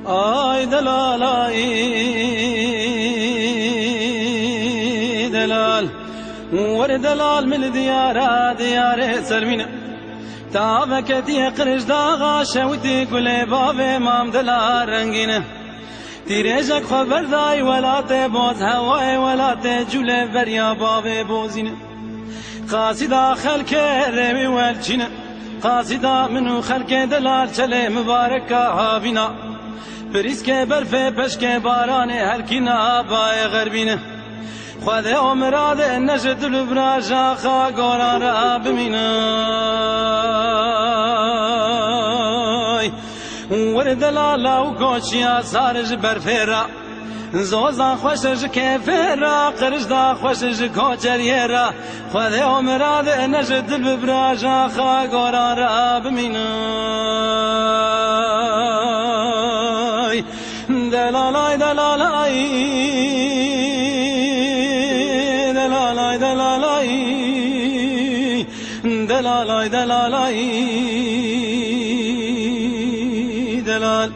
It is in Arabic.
آی دلال دلال ور دلال من ديار سرمينه تابكتي قرش داغا شوتي كل باب مام دلال رنگينه تيريجك خبر داي ولا تبوز هواي ولا تجول بريا باب بوزينه قاصدا خلق رمي والجنه قاصدا منو خلق دلال چله مبارك هابينا بريسك برفه پشك باران هر كنا باي غربينه خواده امراد نجد البراجا خا گوران را بميناي ور دلالا و گوشيا سارج برفه زوزان خوشش كفرا قرش دا خوشش كوچريرا خواده امراد نجد البراجا خا گوران را بميناي دلالاي دلالاي دلالاي دلالاي دلالاي دلالاي دلال